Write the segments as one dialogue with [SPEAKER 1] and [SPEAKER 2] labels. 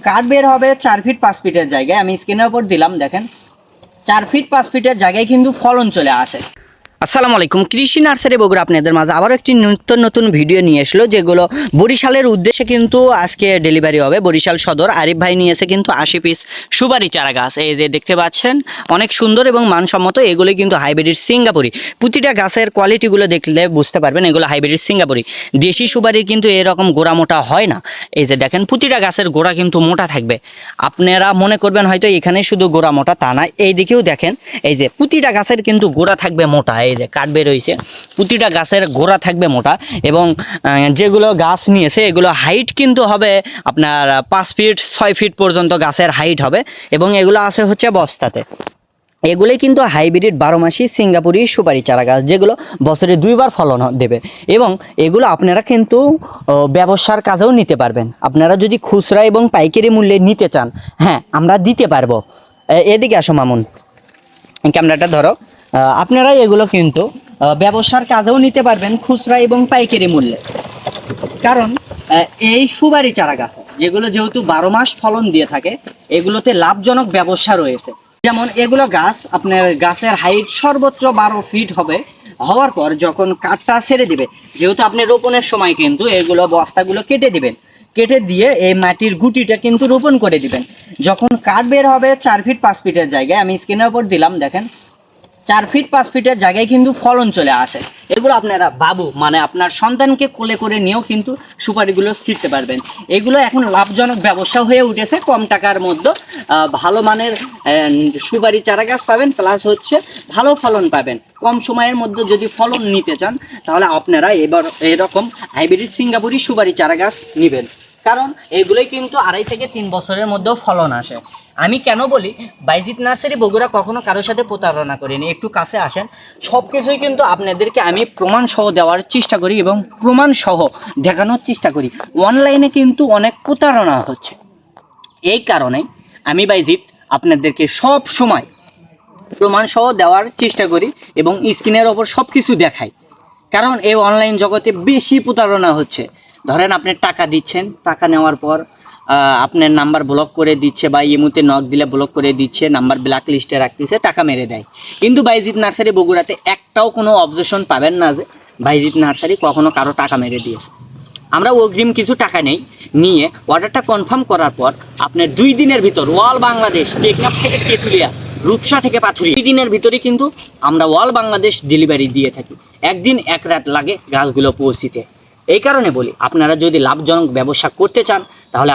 [SPEAKER 1] কাঠ বের হবে 4 ফিট 5 ফিটের জায়গায়, আমি স্ক্রিনের উপর দিলাম দেখেন 4 ফিট 5 ফিটের জায়গায় কিন্তু ফলন চলে আসে। আসসালামু আলাইকুম, কৃষি নার্সারি বগুড়া আপনাদের মাঝে আবারও একটি নতুন ভিডিও নিয়ে আসলো, যেগুলো বরিশালের উদ্দেশ্যে কিন্তু আজকে ডেলিভারি হবে। বরিশাল সদর আরিফ ভাই নিয়ে এসে কিন্তু 80 পিস সুপারি চারা গাছ, এই যে দেখতে পাচ্ছেন অনেক সুন্দর এবং মানসম্মত। এগুলি কিন্তু হাইব্রিড সিঙ্গাপুরি, প্রতিটা গাছের কোয়ালিটিগুলো দেখলে বুঝতে পারবেন এগুলো হাইব্রিড সিঙ্গাপুরি। দেশি সুপারির কিন্তু এরকম গোড়া মোটা হয় না। এই যে দেখেন প্রতিটা গাছের গোড়া কিন্তু মোটা থাকবে। আপনারা মনে করবেন হয়তো এখানে শুধু গোড়া মোটা, তা না, এই দিকেও দেখেন এই যে প্রতিটা গাছের কিন্তু গোড়া থাকবে মোটা। এই যে কাঠ বের হয়েছে, প্রতিটা গাছের গোড়া থাকবে মোটা এবং যেগুলো গাছ নিয়েছে এগুলো হাইট কিন্তু হবে আপনার 5 ফিট 6 ফিট পর্যন্ত গাছের হাইট হবে এবং এগুলো আছে হচ্ছে বস্তাতে। এগুলোই কিন্তু হাইব্রিড 12 মাসি সিঙ্গাপুরি সুপারি চারা গাছ, যেগুলো বছরে 2 বার ফলন দেবে এবং এগুলো আপনারা কিন্তু ব্যবসার কাজেও নিতে পারবেন। আপনারা যদি খুচরা এবং পাইকারি মূল্যে নিতে চান, হ্যাঁ আমরা দিতে পারবো। এদিকে আসো মামুন, ক্যামেরাটা ধরো। আপনারা এগুলো কিন্তু ব্যবসার কাজেও নিতে পারবেন খুচরা এবং পাইকারি মূল্যে, কারণ এই সুপারি চারা গাছ যেগুলো যেহেতু 12 মাস ফলন দিয়ে থাকে, এগুলোতে লাভজনক ব্যবসা রয়েছে। যেমন এগুলো গাছ আপনার গাছের হাইট সর্বোচ্চ 12 ফিট হবে, হওয়ার পর যখন কাঠটা ছেড়ে দিবে, যেহেতু আপনি রোপণের সময় কিন্তু এগুলো বস্তাগুলো কেটে দিবেন, কেটে দিয়ে এই মাটির গুটিটা কিন্তু রোপণ করে দিবেন। যখন কাঠ বের হবে 4 ফিট 5 ফিটের জায়গায়, আমি স্ক্রিনের উপর দিলাম দেখেন 4 ফিট 5 ফিটের জায়গায় কিন্তু ফলন চলে আসে। এগুলো আপনারা বাবু মানে আপনার সন্তানকে কোলে করে নিয়েও কিন্তু সুপারিগুলো ছিঁড়তে পারবেন। এগুলো এখন লাভজনক ব্যবসা হয়ে উঠেছে। কম টাকার মধ্যে ভালো মানের সুপারি চারা গাছ পাবেন, প্লাস হচ্ছে ভালো ফলন পাবেন। কম সময়ের মধ্যে যদি ফলন নিতে চান তাহলে আপনারা এবার এরকম হাইব্রিড সিঙ্গাপুরি সুপারি চারা গাছ নেবেন, কারণ এগুলোই কিন্তু 2.5 থেকে 3 বছরের মধ্যেও ফলন আসে। আমি কেন বলি, বাইজিৎ নার্সারি বগুড়া কখনো কারোর সাথে প্রতারণা করিনি। একটু কাছে আসেন, সব কিছুই কিন্তু আপনাদেরকে আমি প্রমাণ সহ দেওয়ার চেষ্টা করি এবং প্রমাণ সহ দেখানোর চেষ্টা করি। অনলাইনে কিন্তু অনেক প্রতারণা হচ্ছে, এই কারণে আমি বাইজিৎ আপনাদেরকে সব সময় প্রমাণ সহ দেওয়ার চেষ্টা করি এবং স্ক্রিনের ওপর সব কিছু দেখাই। কারণ এই অনলাইন জগতে বেশি প্রতারণা হচ্ছে। ধরেন আপনি টাকা দিচ্ছেন, টাকা নেওয়ার পর আপনার নাম্বার ব্লক করে দিচ্ছে বা ইমুতে নক দিলে ব্লক করে দিচ্ছে, নাম্বার ব্ল্যাক লিস্টে রাখতেছে, টাকা মেরে দেয়। কিন্তু বাইজিৎ নার্সারি বগুড়াতে একটাও কোনো অবজেকশন পাবেন না যে বাইজিৎ নার্সারি কখনো কারো টাকা মেরে দিয়েছে। আমরা অগ্রিম কিছু টাকা নেই, নিয়ে অর্ডারটা কনফার্ম করার পর আপনার 2 দিনের ভিতর অল বাংলাদেশ, টেকনাফ থেকে তেঁতুলিয়া, রূপসা থেকে পাথুরিয়া, 2 দিনের ভিতরে কিন্তু আমরা অল বাংলাদেশ ডেলিভারি দিয়ে থাকি। 1 দিন 1 রাত লাগে গাছগুলো পৌঁছিতে। এই কারণে বলি, আপনারা যদি লাভজনক ব্যবসা করতে চান তাহলে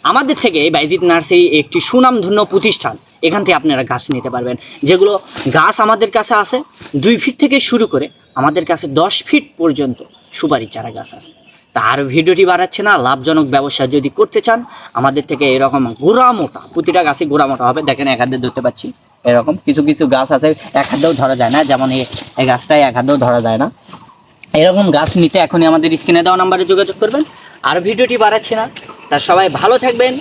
[SPEAKER 1] আমাদের থেকে বাইজিৎ নার্সারি একটি সুনামধন্য প্রতিষ্ঠান, এখান থেকে আপনারা গাছ নিতে পারবেন। যেগুলো গাছ আমাদের কাছে আছে 2 ফিট থেকে শুরু করে আমাদের কাছে 10 ফিট পর্যন্ত সুপারি চারা গাছ আছে। তার ভিডিওটি বাড়াচ্ছে না, লাভজনক ব্যবসা যদি করতে চান আমাদের থেকে এরকম গোড়া মোটা, প্রতিটা গাছে গোড়া মোটা হবে। দেখেন এক হাতে ধরতে পাচ্ছি, এরকম কিছু কিছু গাছ আছে এক হাতেও ধরা যায় না, যেমন এই গাছটাই এক হাতেও ধরা যায় না। এরকম গাছ নিতে এখনই আমাদের স্ক্রিনে দেওয়া নাম্বারে যোগাযোগ করবেন। আর ভিডিওটি বাড়াচ্ছি না, তার সবাই ভালো থাকবেন,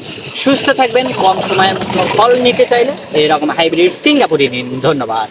[SPEAKER 1] সুস্থ থাকবেন। কম সময়ের ফল নিতে চাইলে এরকম হাইব্রিড সিঙ্গাপুরি নিন। ধন্যবাদ।